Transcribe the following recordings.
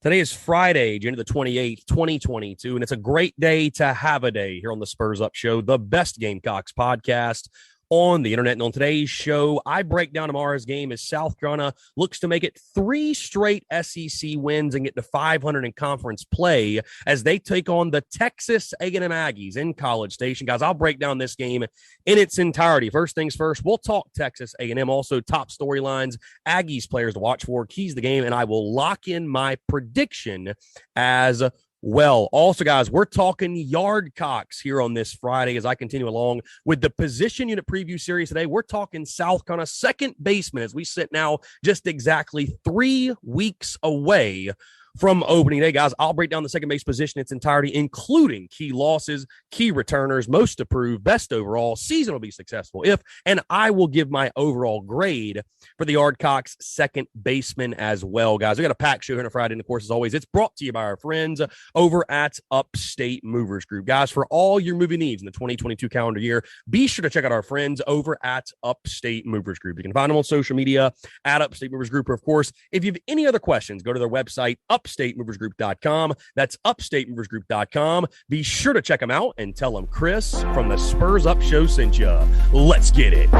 Today is Friday, January the 28th, 2022, and it's a great day to have a day here on the Spurs Up Show, the best Gamecocks podcast on the internet. And on today's show, I break down tomorrow's game as South Carolina looks to make it 3 straight SEC wins and get to 500 in conference play as they take on the Texas A&M Aggies in College Station. Guys, I'll break down this game in its entirety. First things first, we'll talk Texas A&M, also top storylines, Aggies players to watch for, keys to the game, and I will lock in my prediction as well. Also, guys, we're talking Yardcocks here on this Friday as I continue along with the position unit preview series today. We're talking South Carolina second baseman as we sit now just exactly 3 weeks away from opening day. Guys, I'll break down the second base position in its entirety, including key losses, key returners, most approved, best overall, season will be successful if, and I will give my overall grade for the Yardcocks second baseman as well. Guys, we got a packed show here on a Friday, and of course, as always, it's brought to you by our friends over at Upstate Movers Group. Guys, for all your moving needs in the 2022 calendar year, be sure to check out our friends over at Upstate Movers Group. You can find them on social media at Upstate Movers Group. Or of course, if you have any other questions, go to their website, upstatemoversgroup.com. That's upstatemoversgroup.com. Be sure to check them out and tell them Chris from the Spurs Up Show sent you. Let's get it.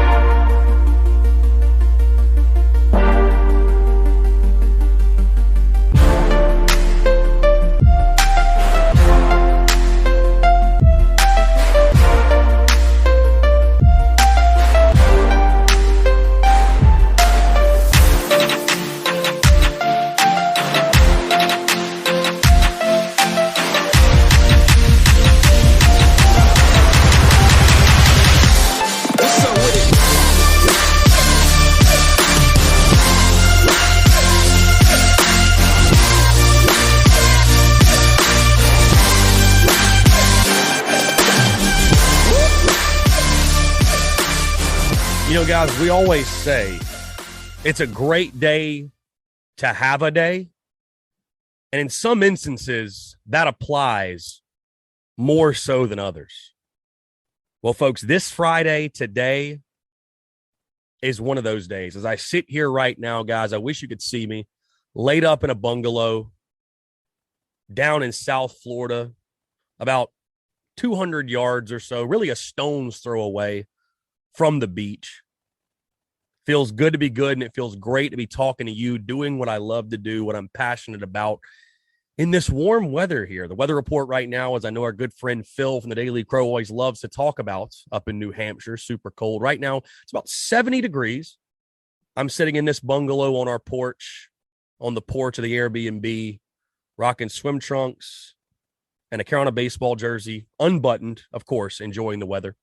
You know, guys, we always say it's a great day to have a day. And in some instances, that applies more so than others. Well, folks, this Friday, today, is one of those days. As I sit here right now, guys, I wish you could see me laid up in a bungalow down in South Florida, about 200 yards or so, really a stone's throw away from the beach. Feels good to be good, and it feels great to be talking to you, doing what I love to do, what I'm passionate about in this warm weather here. The weather report right now, as I know our good friend Phil from the Daily Crow always loves to talk about up in New Hampshire, super cold. Right now, it's about 70 degrees. I'm sitting in this bungalow on our porch, on the porch of the Airbnb, rocking swim trunks and a Carolina baseball jersey, unbuttoned, of course, enjoying the weather.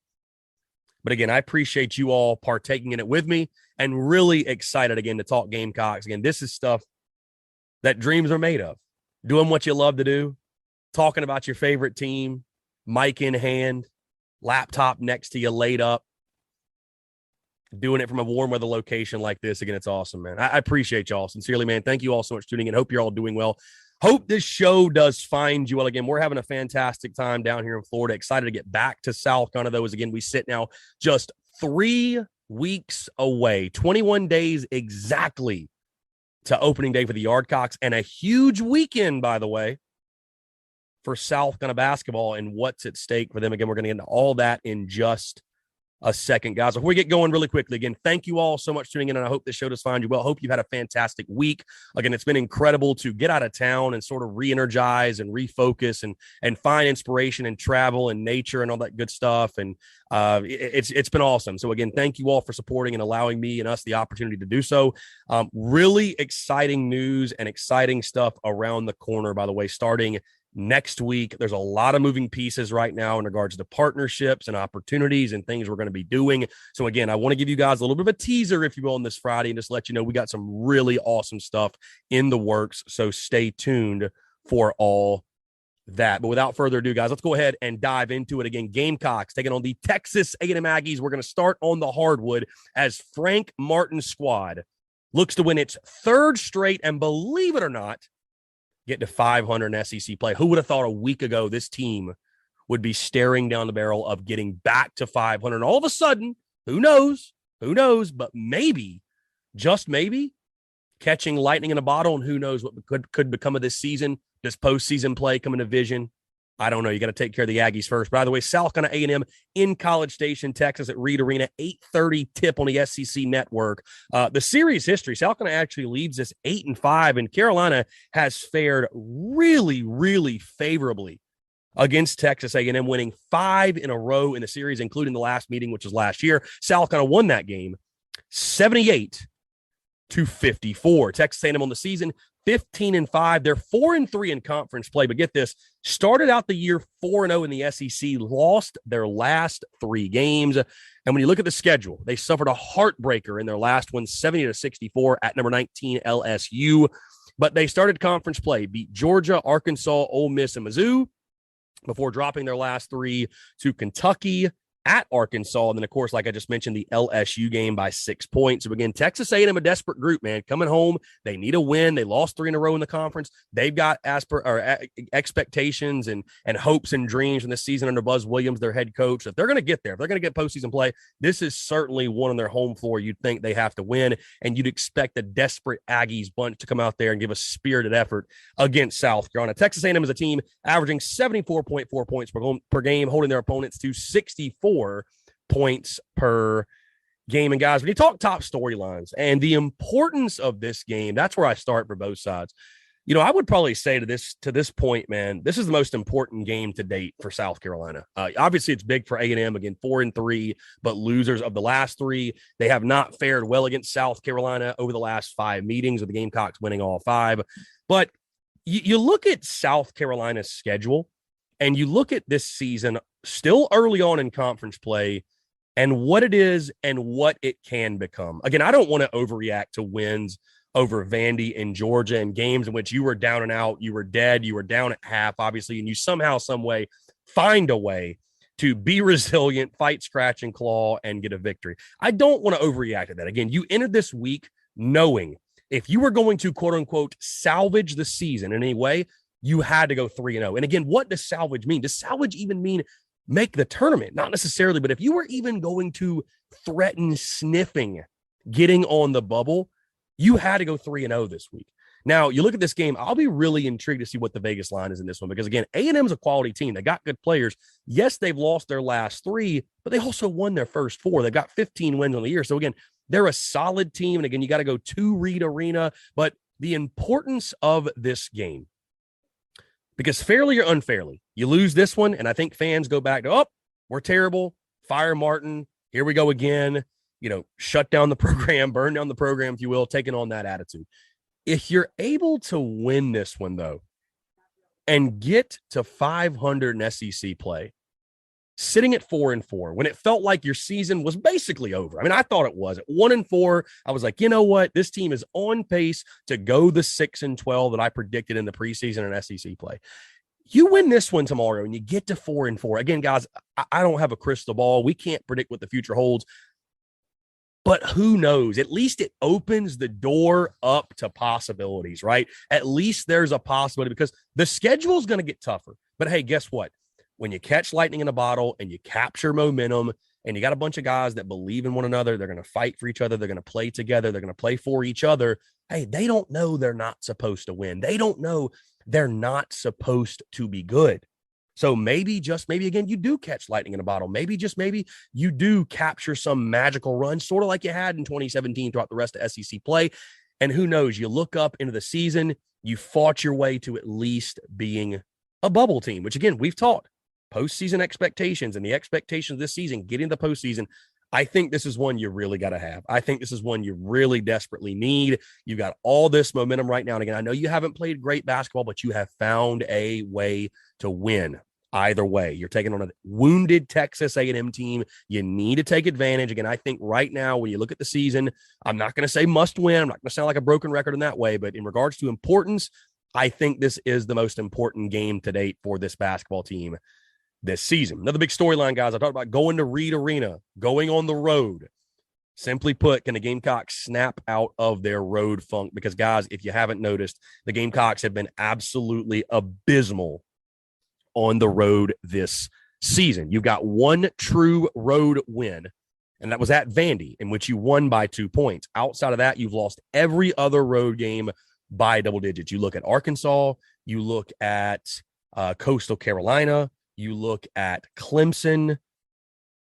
But again, I appreciate you all partaking in it with me and really excited again to talk Gamecocks. Again, this is stuff that dreams are made of. Doing what you love to do, talking about your favorite team, mic in hand, laptop next to you laid up, doing it from a warm weather location like this. Again, it's awesome, man. I appreciate y'all sincerely, man. Thank you all so much for tuning in. Hope you're all doing well. Hope this show does find you well. Again, we're having a fantastic time down here in Florida. Excited to get back to South Carolina, though, as again, we sit now just 3 weeks away, 21 days exactly to opening day for the Yardcocks, and a huge weekend, by the way, for South Carolina basketball and what's at stake for them. Again, we're going to get into all that in just a second, guys. Before we get going really quickly, again, thank you all so much for tuning in, and I hope this show does find you well. I hope you've had a fantastic week. Again, it's been incredible to get out of town and sort of re-energize and refocus and find inspiration and travel and nature and all that good stuff. And it's been awesome. So again, thank you all for supporting and allowing me and us the opportunity to do so. Really exciting news and exciting stuff around the corner, by the way, starting next week. There's a lot of moving pieces right now in regards to partnerships and opportunities and things we're going to be doing. So again, I want to give you guys a little bit of a teaser, if you will, on this Friday, and just let you know we got some really awesome stuff in the works. So stay tuned for all that. But without further ado, guys, let's go ahead and dive into it. Again, Gamecocks taking on the Texas A&M Aggies. We're going to start on the hardwood as Frank Martin's squad looks to win its 3rd straight, and believe it or not, get to 500 in SEC play. Who would have thought a week ago this team would be staring down the barrel of getting back to 500? And all of a sudden, who knows, but maybe, just maybe, catching lightning in a bottle, and who knows what could become of this season. Does postseason play come into vision? I don't know. You got to take care of the Aggies first. By the way, South Carolina A&M in College Station, Texas at Reed Arena, 8:30 tip on the SEC Network. The series history, South Carolina actually leads us 8-5, and Carolina has fared really, really favorably against Texas A&M, winning 5 in a row in the series, including the last meeting, which was last year. South Carolina won that game 78-54. Texas A&M on the season 15-5. They're 4-3 in conference play, but get this: started out the year 4-0 in the SEC, lost their last 3 games. And when you look at the schedule, they suffered a heartbreaker in their last one, 70-64 at number 19 LSU. But they started conference play, beat Georgia, Arkansas, Ole Miss, and Mizzou before dropping their last 3 to Kentucky, at Arkansas, and then, of course, like I just mentioned, the LSU game by 6 points. So, again, Texas A&M, a desperate group, man, coming home. They need a win. They lost 3 in a row in the conference. They've got expectations and hopes and dreams in this season under Buzz Williams, their head coach. If they're going to get there, if they're going to get postseason play, this is certainly one on their home floor you'd think they have to win, and you'd expect a desperate Aggies bunch to come out there and give a spirited effort against South Carolina. Texas A&M is a team averaging 74.4 points per game, holding their opponents to 64 points per game. And guys, when you talk top storylines and the importance of this game, that's where I start for both sides. You know, I would probably say to this point, man, this is the most important game to date for South Carolina. Obviously, it's big for A&M, again, 4-3, but losers of the last 3. They have not fared well against South Carolina over the last 5 meetings, with the Gamecocks winning all 5. But you look at South Carolina's schedule, and you look at this season still early on in conference play and what it is and what it can become. Again, I don't want to overreact to wins over Vandy and Georgia and games in which you were down and out, you were dead, you were down at half, obviously, and you somehow, some way find a way to be resilient, fight, scratch, and claw, and get a victory. I don't want to overreact to that. Again, you entered this week knowing if you were going to, quote unquote, salvage the season in any way, you had to go 3-0. And again, what does salvage mean? Does salvage even mean make the tournament? Not necessarily, but if you were even going to threaten sniffing getting on the bubble, you had to go 3-0 this week. Now, you look at this game, I'll be really intrigued to see what the Vegas line is in this one, because, again, A&M is a quality team. They got good players. Yes, they've lost their last 3, but they also won their first 4. They've got 15 wins on the year. So, again, they're a solid team. And, again, you got to go to Reed Arena. But the importance of this game, because fairly or unfairly, you lose this one, and I think fans go back to, oh, we're terrible, fire Martin, here we go again, you know, shut down the program, burn down the program, if you will, taking on that attitude. If you're able to win this one, though, and get to 500 in SEC play, sitting at 4-4, when it felt like your season was basically over. I mean, I thought it was. At 1-4, I was like, you know what? This team is on pace to go the 6-12 that I predicted in the preseason and SEC play. You win this one tomorrow and you get to 4-4. Again, guys, I don't have a crystal ball. We can't predict what the future holds. But who knows? At least it opens the door up to possibilities, right? At least there's a possibility, because the schedule is going to get tougher. But hey, guess what? When you catch lightning in a bottle and you capture momentum and you got a bunch of guys that believe in one another, they're going to fight for each other, they're going to play together, they're going to play for each other. Hey, they don't know they're not supposed to win. They don't know they're not supposed to be good. So maybe, just maybe, again, you do catch lightning in a bottle. Maybe, just maybe, you do capture some magical run, sort of like you had in 2017 throughout the rest of SEC play. And who knows, you look up into the season, you fought your way to at least being a bubble team, which, again, we've taught. Postseason expectations and the expectations this season, getting the postseason, I think this is one you really got to have. I think this is one you really desperately need. You've got all this momentum right now. And again, I know you haven't played great basketball, but you have found a way to win. Either way, you're taking on a wounded Texas A&M team. You need to take advantage. Again, I think right now, when you look at the season, I'm not going to say must win. I'm not going to sound like a broken record in that way, but in regards to importance, I think this is the most important game to date for this basketball team this season. Another big storyline, guys. I talked about going to Reed Arena, going on the road. Simply put, can the Gamecocks snap out of their road funk? Because, guys, if you haven't noticed, the Gamecocks have been absolutely abysmal on the road this season. You've got one true road win, and that was at Vandy, in which you won by 2 points. Outside of that, you've lost every other road game by double digits. You look at Arkansas, you look at Coastal Carolina, you look at Clemson.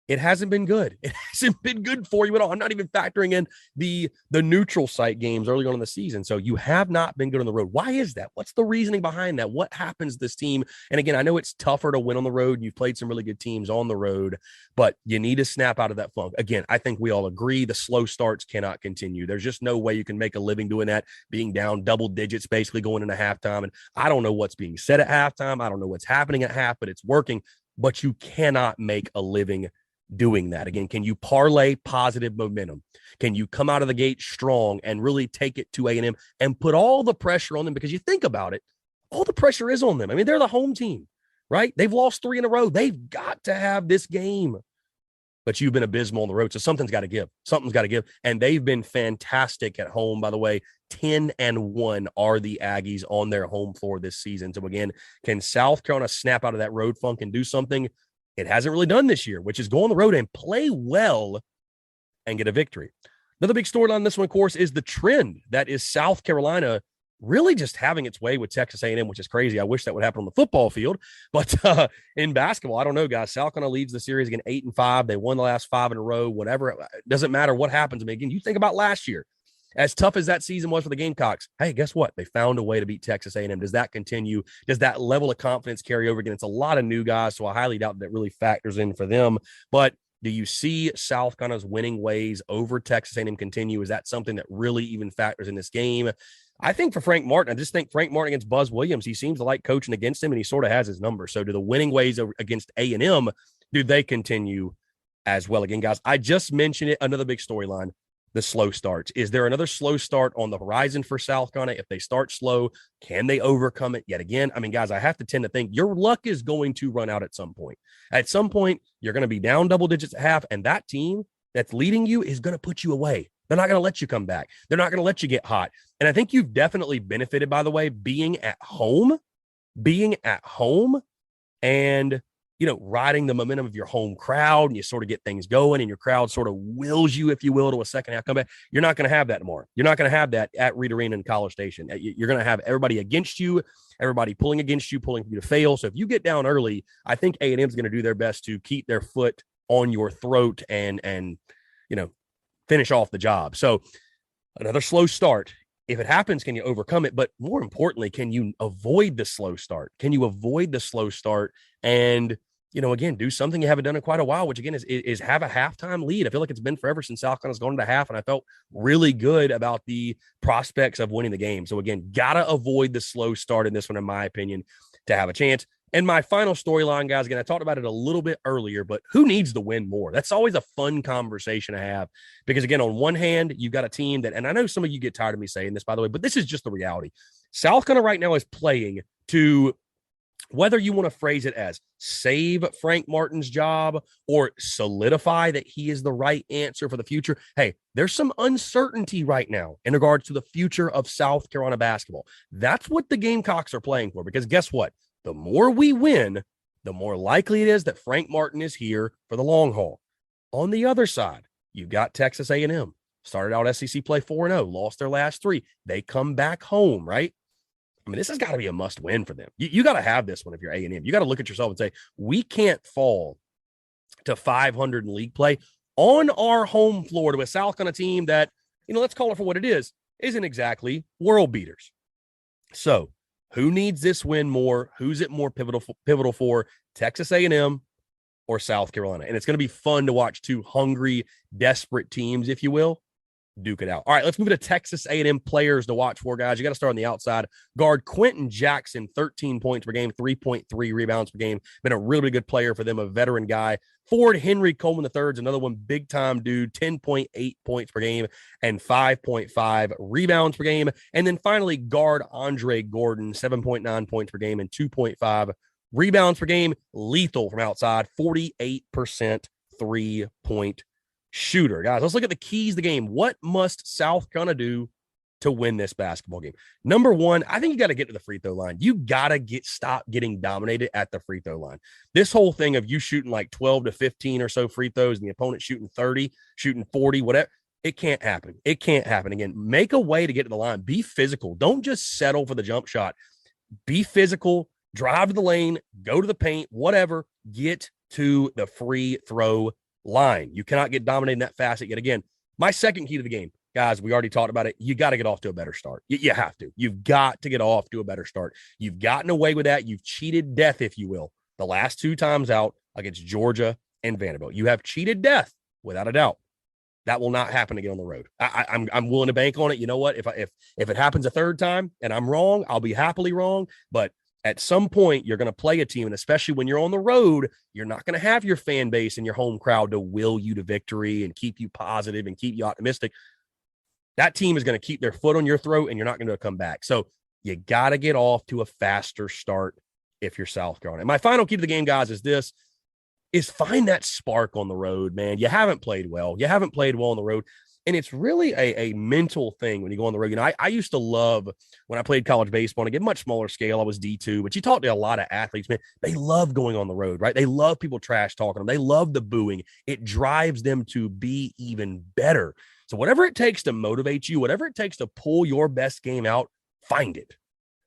It hasn't been good. It hasn't been good for you at all. I'm not even factoring in the neutral site games early on in the season. So you have not been good on the road. Why is that? What's the reasoning behind that? What happens to this team? And again, I know it's tougher to win on the road. And you've played some really good teams on the road, but you need to snap out of that funk. Again, I think we all agree the slow starts cannot continue. There's just no way you can make a living doing that, being down double digits, basically going into halftime. And I don't know what's being said at halftime. I don't know what's happening at half, but it's working. But you cannot make a living doing that. Again, can you parlay positive momentum? Can you come out of the gate strong and really take it to A&M and put all the pressure on them? Because you think about it, all the pressure is on them. I mean, they're the home team, right? They've lost 3 in a row. They've got to have this game. But you've been abysmal on the road, so something's got to give. Something's got to give. And they've been fantastic at home, by the way. 10-1 are the Aggies on their home floor this season. So again, can South Carolina snap out of that road funk and do something it hasn't really done this year, which is go on the road and play well and get a victory? Another big storyline on this one, of course, is the trend that is South Carolina really just having its way with Texas A&M, which is crazy. I wish that would happen on the football field, but in basketball, I don't know, guys. South Carolina leads the series again 8-5. They won the last 5 in a row. Whatever, it doesn't matter what happens. I mean, again, you think about last year. As tough as that season was for the Gamecocks, hey, guess what? They found a way to beat Texas A&M. Does that continue? Does that level of confidence carry over? Again, it's a lot of new guys, so I highly doubt that really factors in for them. But do you see South Carolina's winning ways over Texas A&M continue? Is that something that really even factors in this game? I think for Frank Martin, I just think Frank Martin against Buzz Williams, he seems to like coaching against him, and he sort of has his number. So do the winning ways against A&M, do they continue as well? Again, guys, I just mentioned it, another big storyline. The slow starts. Is there another slow start on the horizon for South Carolina? If they start slow, can they overcome it yet again? I mean, guys, I have to tend to think your luck is going to run out at some point. At some point, you're going to be down double digits at half, and that team that's leading you is going to put you away. They're not going to let you come back. They're not going to let you get hot. And I think you've definitely benefited, by the way, being at home and riding the momentum of your home crowd, and you sort of get things going, and your crowd sort of wills you, if you will, to a second half comeback. You're not going to have that tomorrow. You're not going to have that at Reed Arena in College Station. You're going to have everybody against you, everybody pulling against you, pulling for you to fail. So if you get down early, I think A&M is going to do their best to keep their foot on your throat and finish off the job. So another slow start. If it happens, can you overcome it? But more importantly, can you avoid the slow start? Can you avoid the slow start and again, do something you haven't done in quite a while, which again is have a halftime lead. I feel like it's been forever since South Carolina's gone into half, and I felt really good about the prospects of winning the game. So again, gotta avoid the slow start in this one, in my opinion, to have a chance. And my final storyline, guys, again, I talked about it a little bit earlier, but who needs to win more? That's always a fun conversation to have because, again, on one hand, you've got a team that, and I know some of you get tired of me saying this, by the way, but this is just the reality. South Carolina right now is playing to, whether you want to phrase it as save Frank Martin's job or solidify that he is the right answer for the future. Hey, there's some uncertainty right now in regards to the future of South Carolina basketball. That's what the Gamecocks are playing for, because guess what? The more we win, the more likely it is that Frank Martin is here for the long haul. On the other side, you've got Texas A&M. Started out SEC play 4-0, lost their last 3. They come back home, right? I mean, this has got to be a must win for them. You got to have this one if you're A&M. You got to look at yourself and say, we can't fall to 500 in league play on our home floor to a South Carolina team that, let's call it for what it is, isn't exactly world beaters. So who needs this win more? Who's it more pivotal for? Texas A&M or South Carolina? And it's going to be fun to watch two hungry, desperate teams, if you will, duke it out. All right, let's move to Texas A&M players to watch for, guys. You got to start on the outside. Guard Quentin Jackson, 13 points per game, 3.3 rebounds per game. Been a really good player for them, a veteran guy. Forward Henry Coleman III is another one, big-time dude, 10.8 points per game and 5.5 rebounds per game. And then finally, guard Andre Gordon, 7.9 points per game and 2.5 rebounds per game. Lethal from outside, 48% three-point shooter. Guys, let's look at the keys to the game. What must South Carolina do to win this basketball game. Number one, I think you got to get to the free throw line. You got to stop getting dominated at the free throw line. This whole thing of you shooting like 12 to 15 or so free throws and the opponent shooting 30, shooting 40, whatever, it can't happen. It can't happen. Again, make a way to get to the line. Be physical. Don't just settle for the jump shot. Be physical, drive to the lane, go to the paint, whatever, get to the free throw line. You cannot get dominated in that facet yet again. My second key to the game, guys, we already talked about it. You got to get off to a better start. You have to. You've got to get off to a better start. You've gotten away with that. You've cheated death, if you will, the last 2 times out against Georgia and Vanderbilt. You have cheated death, without a doubt. That will not happen again on the road. I'm willing to bank on it. You know what? If it happens a third time and I'm wrong, I'll be happily wrong. But at some point, you're going to play a team, and especially when you're on the road, you're not going to have your fan base and your home crowd to will you to victory and keep you positive and keep you optimistic. That team is going to keep their foot on your throat, and you're not going to come back. So you got to get off to a faster start if you're South Carolina. And my final key to the game, guys, is find that spark on the road, man. You haven't played well. You haven't played well on the road. And it's really a mental thing when you go on the road. You know, I used to love when I played college baseball on a much smaller scale. I was D2, but you talk to a lot of athletes, man. They love going on the road, right? They love people trash talking them. They love the booing. It drives them to be even better. So whatever it takes to motivate you, whatever it takes to pull your best game out, find it.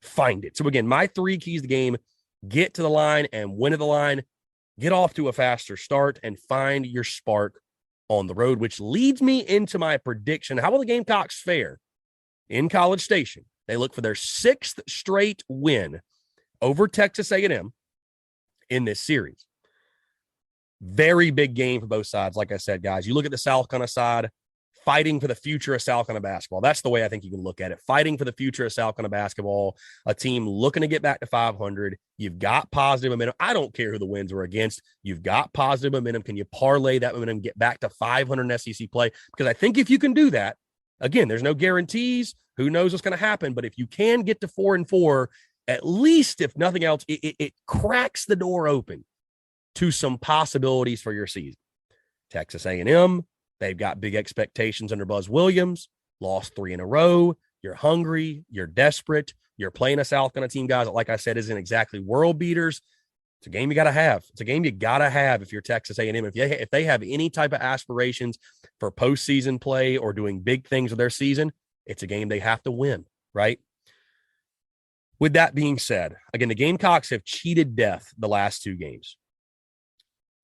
Find it. So again, my 3 keys to the game: get to the line and win at the line, get off to a faster start, and find your spark on the road, which leads me into my prediction. How will the Gamecocks fare in College Station? They look for their 6th straight win over Texas A&M in this series. Very big game for both sides. Like I said, guys, you look at the South Carolina side, fighting for the future of South Carolina basketball. That's the way I think you can look at it. Fighting for the future of South Carolina basketball, a team looking to get back to 500. You've got positive momentum. I don't care who the wins were against. You've got positive momentum. Can you parlay that momentum, get back to 500 in SEC play? Because I think if you can do that, again, there's no guarantees. Who knows what's going to happen? But if you can get to 4-4, at least, if nothing else, it cracks the door open to some possibilities for your season. Texas A&M, they've got big expectations under Buzz Williams, lost 3 in a row. You're hungry. You're desperate. You're playing a South Carolina team, guys, that, like I said, isn't exactly world beaters. It's a game you got to have. It's a game you got to have if you're Texas A&M. If they have any type of aspirations for postseason play or doing big things with their season, it's a game they have to win, right? With that being said, again, the Gamecocks have cheated death the last 2 games,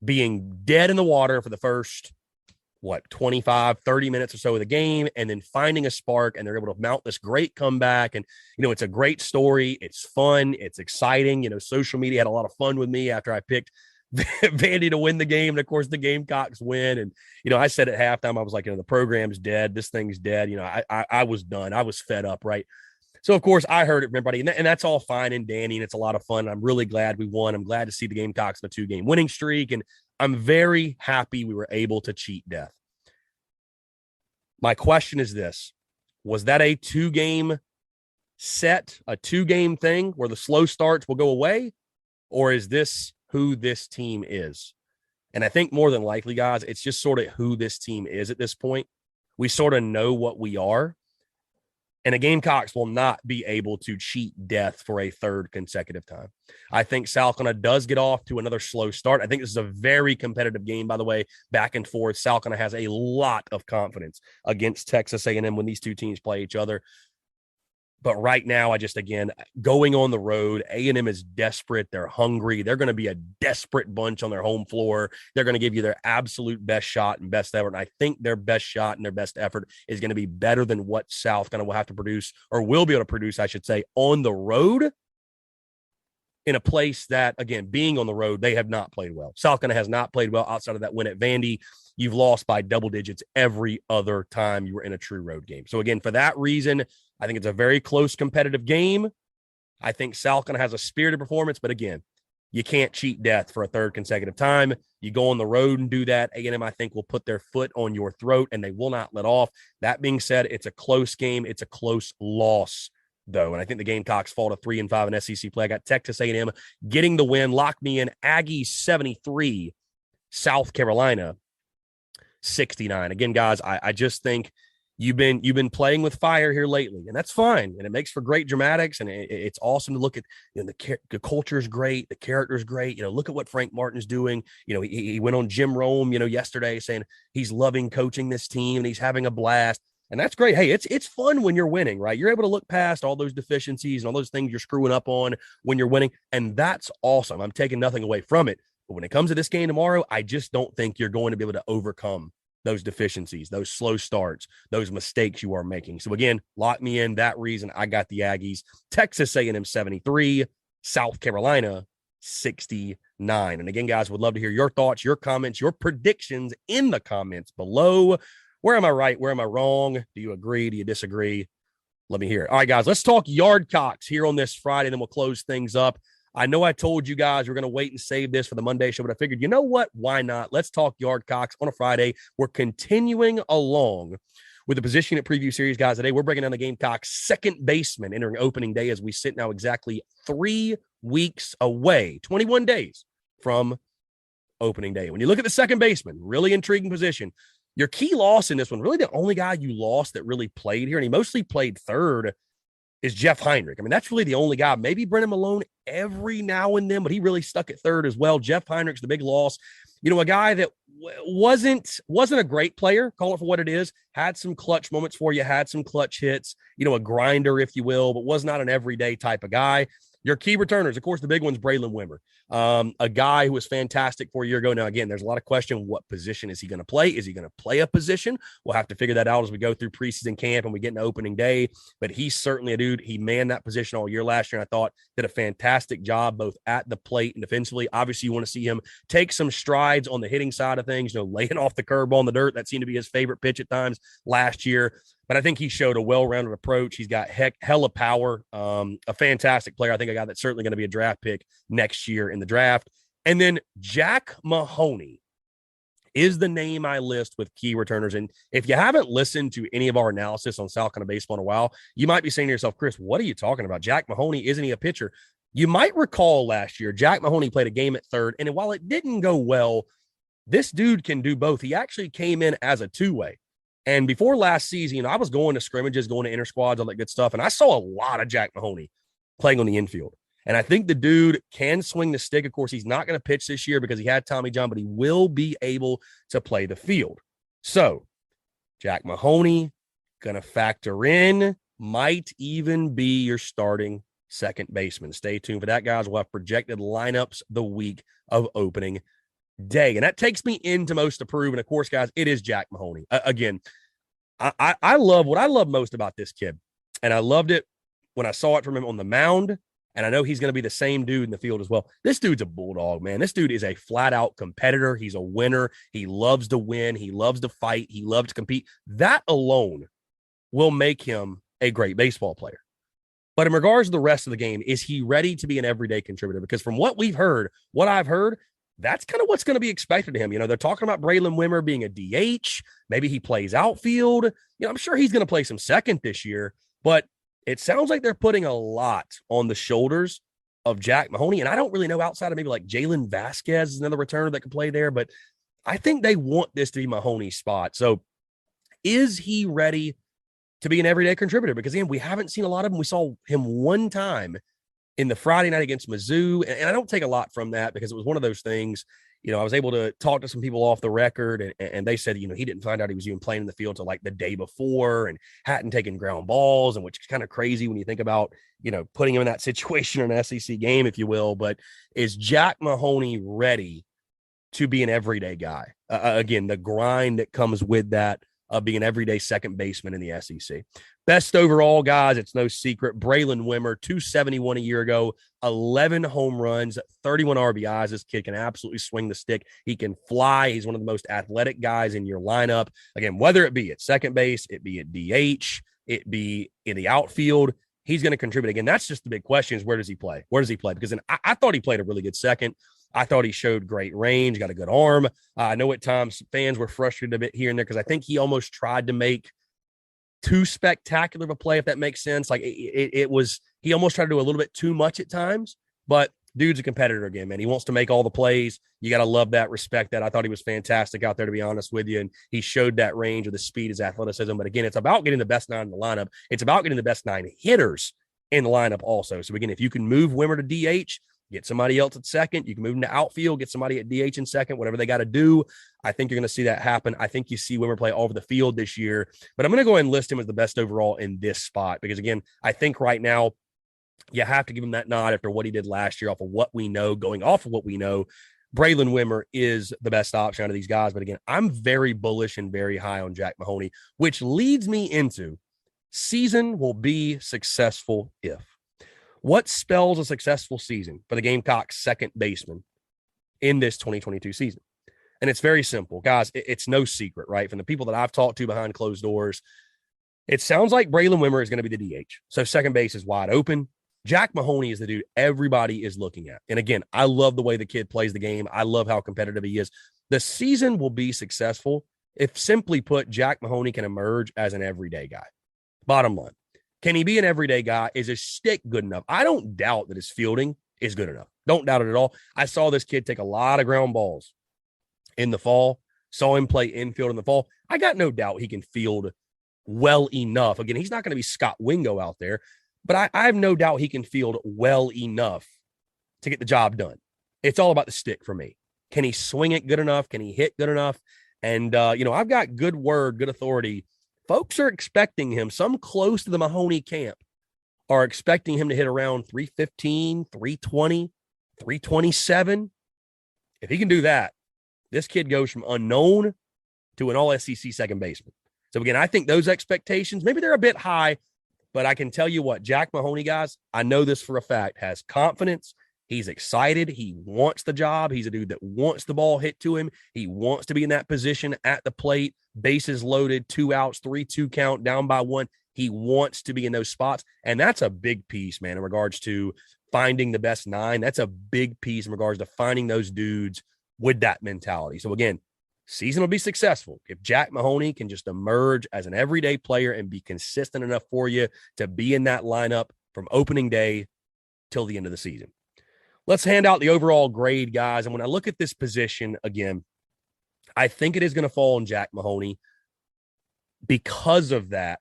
being dead in the water for the first 25, 30 minutes or so of the game, and then finding a spark, and they're able to mount this great comeback. And, you know, it's a great story. It's fun. It's exciting. You know, social media had a lot of fun with me after I picked Vandy to win the game. And of course the Gamecocks win. And, you know, I said at halftime, I was like, you know, the program's dead. This thing's dead. You know, I was done. I was fed up. Right. So of course I heard it from everybody, and that's all fine and dandy, and it's a lot of fun. I'm really glad we won. I'm glad to see the Gamecocks in a 2-game winning streak. And I'm very happy we were able to cheat death. My question is this: was that a 2-game set, a 2-game thing where the slow starts will go away? Or is this who this team is? And I think more than likely, guys, it's just sort of who this team is at this point. We sort of know what we are. And the Gamecocks will not be able to cheat death for a 3rd consecutive time. I think South Carolina does get off to another slow start. I think this is a very competitive game, by the way, back and forth. South Carolina has a lot of confidence against Texas A&M when these 2 teams play each other. But right now, again, going on the road, A&M is desperate. They're hungry. They're going to be a desperate bunch on their home floor. They're going to give you their absolute best shot and best effort. And I think their best shot and their best effort is going to be better than what South Carolina will have to produce, or will be able to produce, I should say, on the road, in a place that, again, being on the road, they have not played well. South Carolina has not played well outside of that win at Vandy. You've lost by double digits every other time you were in a true road game. So again, for that reason, I think it's a very close competitive game. I think South Carolina has a spirited performance, but again, you can't cheat death for a 3rd consecutive time. You go on the road and do that. A&M, I think, will put their foot on your throat, and they will not let off. That being said, it's a close game. It's a close loss, though. And I think the Gamecocks fall to 3-5 in SEC play. I got Texas A&M getting the win. Lock me in. Aggies 73, South Carolina 69. Again, guys, I just think you've been playing with fire here lately, and that's fine, and it makes for great dramatics, and it's awesome to look at. The culture is great, the character is great. Look at what Frank Martin's doing. He went on Jim Rome, yesterday, saying he's loving coaching this team and he's having a blast, and that's great. Hey, it's fun when you're winning, right? You're able to look past all those deficiencies and all those things you're screwing up on when you're winning, and that's awesome. I'm taking nothing away from it, but when it comes to this game tomorrow, I just don't think you're going to be able to overcome those deficiencies, those slow starts, those mistakes you are making. So again, lock me in. That reason I got the Aggies. Texas A&M 73, South Carolina 69. And again, guys, would love to hear your thoughts, your comments, your predictions in the comments below. Where am I right? Where am I wrong? Do you agree? Do you disagree? Let me hear it. All right, guys, let's talk Yardcocks here on this Friday, then we'll close things up. I know I told you guys we're going to wait and save this for the Monday show, but I figured, you know what? Why not? Let's talk Yardcocks on a Friday. We're continuing along with the position at preview series, guys. Today, we're breaking down the Gamecocks' second baseman entering opening day as we sit now exactly 3 weeks away, 21 days from opening day. When you look at the second baseman, really intriguing position. Your key loss in this one, really the only guy you lost that really played here, and he mostly played third, is Jeff Heinrich. I mean, that's really the only guy. Maybe Brennan Malone every now and then, but he really stuck at third as well. Jeff Heinrich's the big loss. A guy that wasn't a great player, call it for what it is, had some clutch moments for you, had some clutch hits, a grinder, if you will, but was not an everyday type of guy. Your key returners, of course, the big one's Braylon Wimmer, a guy who was fantastic 4 years ago. Now, again, there's a lot of question. What position is he going to play? Is he going to play a position? We'll have to figure that out as we go through preseason camp and we get into opening day. But he's certainly a dude. He manned that position all year last year, and I thought did a fantastic job both at the plate and defensively. Obviously, you want to see him take some strides on the hitting side of things, laying off the curveball in the dirt. That seemed to be his favorite pitch at times last year. But I think he showed a well-rounded approach. He's got hella power, a fantastic player. I think a guy that's certainly going to be a draft pick next year in the draft. And then Jack Mahoney is the name I list with key returners. And if you haven't listened to any of our analysis on South Carolina baseball in a while, you might be saying to yourself, Chris, what are you talking about? Jack Mahoney, isn't he a pitcher? You might recall last year, Jack Mahoney played a game at third. And while it didn't go well, this dude can do both. He actually came in as a two-way. And before last season, I was going to scrimmages, going to inter squads, all that good stuff. And I saw a lot of Jack Mahoney playing on the infield. And I think the dude can swing the stick. Of course, he's not going to pitch this year because he had Tommy John, but he will be able to play the field. So Jack Mahoney going to factor in, might even be your starting second baseman. Stay tuned for that, guys. We'll have projected lineups the week of opening day. And that takes me into most approved. And of course, guys, it is Jack Mahoney. Again, I love what I love most about this kid. And I loved it when I saw it from him on the mound. And I know he's going to be the same dude in the field as well. This dude's a bulldog, man. This dude is a flat out competitor. He's a winner. He loves to win. He loves to fight. He loves to compete. That alone will make him a great baseball player. But in regards to the rest of the game, is he ready to be an everyday contributor? Because from what we've heard, what I've heard, that's kind of what's going to be expected of him. They're talking about Braylon Wimmer being a DH. Maybe he plays outfield. I'm sure he's going to play some second this year, but it sounds like they're putting a lot on the shoulders of Jack Mahoney. And I don't really know outside of maybe like Jalen Vasquez is another returner that can play there, but I think they want this to be Mahoney's spot. So is he ready to be an everyday contributor? Because again, we haven't seen a lot of him. We saw him one time in the Friday night against Mizzou. And I don't take a lot from that because it was one of those things, I was able to talk to some people off the record and they said, he didn't find out he was even playing in the field till like the day before and hadn't taken ground balls, and which is kind of crazy when you think about, putting him in that situation in an SEC game, if you will. But is Jack Mahoney ready to be an everyday guy? Again, the grind that comes with that of being an everyday second baseman in the SEC. Best overall, guys, it's no secret. Braylon Wimmer, 271 a year ago, 11 home runs, 31 RBIs. This kid can absolutely swing the stick. He can fly. He's one of the most athletic guys in your lineup. Again, whether it be at second base, it be at DH, it be in the outfield, he's going to contribute. Again, that's just the big question is where does he play? Where does he play? Because I thought he played a really good second. I thought he showed great range, got a good arm. I know at times fans were frustrated a bit here and there because I think he almost tried to make too spectacular of a play, if that makes sense. Like he almost tried to do a little bit too much at times, but dude's a competitor again, man. He wants to make all the plays. You got to love that, respect that. I thought he was fantastic out there, to be honest with you. And he showed that range of the speed, his athleticism. But again, it's about getting the best 9 in the lineup. It's about getting the best 9 hitters in the lineup also. So again, if you can move Wimmer to DH, get somebody else at second. You can move him to outfield, get somebody at DH in second, whatever they got to do. I think you're going to see that happen. I think you see Wimmer play all over the field this year. But I'm going to go ahead and list him as the best overall in this spot because, again, I think right now you have to give him that nod after what he did last year off of what we know. Going off of what we know, Braylon Wimmer is the best option out of these guys. But again, I'm very bullish and very high on Jack Mahoney, which leads me into season will be successful if. What spells a successful season for the Gamecocks second baseman in this 2022 season? And it's very simple, guys. It's no secret, right? From the people that I've talked to behind closed doors, it sounds like Braylon Wimmer is going to be the DH. So second base is wide open. Jack Mahoney is the dude everybody is looking at. And again, I love the way the kid plays the game. I love how competitive he is. The season will be successful if, simply put, Jack Mahoney can emerge as an everyday guy. Bottom line. Can he be an everyday guy? Is his stick good enough? I don't doubt that his fielding is good enough. Don't doubt it at all. I saw this kid take a lot of ground balls in the fall, saw him play infield in the fall. I got no doubt he can field well enough. Again, he's not going to be Scott Wingo out there, but I have no doubt he can field well enough to get the job done. It's all about the stick for me. Can he swing it good enough? Can he hit good enough? And, I've got good word, good authority. Folks are expecting him, some close to the Mahoney camp, are expecting him to hit around 315, 320, 327. If he can do that, this kid goes from unknown to an all-SEC second baseman. So, again, I think those expectations, maybe they're a bit high, but I can tell you what, Jack Mahoney, guys, I know this for a fact, has confidence. He's excited. He wants the job. He's a dude that wants the ball hit to him. He wants to be in that position at the plate, bases loaded, 2 outs, 3-2 count, down by 1. He wants to be in those spots. And that's a big piece, man, in regards to finding the best 9. That's a big piece in regards to finding those dudes with that mentality. So, again, season will be successful if Jack Mahoney can just emerge as an everyday player and be consistent enough for you to be in that lineup from opening day till the end of the season. Let's hand out the overall grade, guys. And when I look at this position again, I think it is going to fall on Jack Mahoney. Because of that,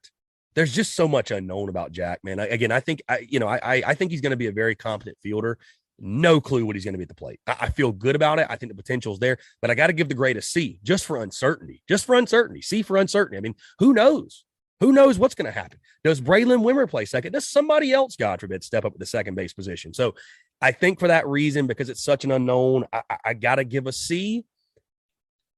there's just so much unknown about Jack, man. I think he's going to be a very competent fielder. No clue what he's going to be at the plate. I feel good about it. I think the potential's there, but I got to give the grade a C just for uncertainty. C for uncertainty. I mean, who knows? Who knows what's going to happen? Does Braylon Wimmer play second? Does somebody else, God forbid, step up at the second base position? So I think for that reason, because it's such an unknown, I got to give a C.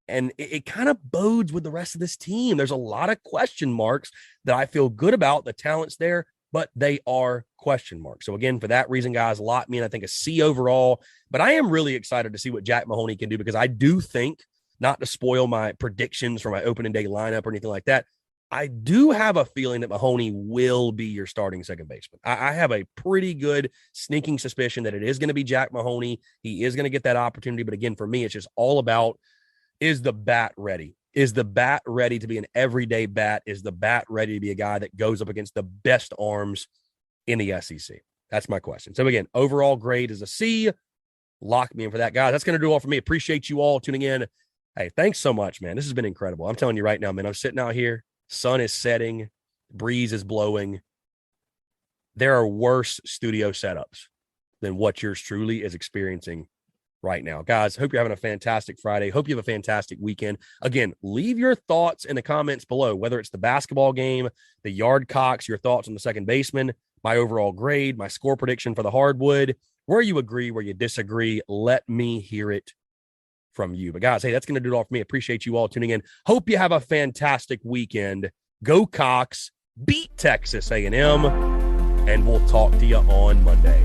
And it kind of bodes with the rest of this team. There's a lot of question marks that I feel good about. The talent's there, but they are question marks. So again, for that reason, guys, lock me in, I think, a C overall. But I am really excited to see what Jack Mahoney can do, because I do think, not to spoil my predictions for my opening day lineup or anything like that, I do have a feeling that Mahoney will be your starting second baseman. I have a pretty good sneaking suspicion that it is going to be Jack Mahoney. He is going to get that opportunity. But again, for me, it's just all about, is the bat ready? Is the bat ready to be an everyday bat? Is the bat ready to be a guy that goes up against the best arms in the SEC? That's my question. So again, overall grade is a C. Lock me in for that, guys. That's going to do all for me. Appreciate you all tuning in. Hey, thanks so much, man. This has been incredible. I'm telling you right now, man, I'm sitting out here. Sun is setting. Breeze is blowing. There are worse studio setups than what yours truly is experiencing right now. Guys, hope you're having a fantastic Friday. Hope you have a fantastic weekend. Again, leave your thoughts in the comments below, whether it's the basketball game, the Yardcocks, your thoughts on the second baseman, my overall grade, my score prediction for the hardwood, where you agree, where you disagree. Let me hear it from you. But guys, hey, that's going to do it all for me. Appreciate you all tuning in. Hope you have a fantastic weekend. Go Cox, beat Texas A&M, and we'll talk to you on Monday.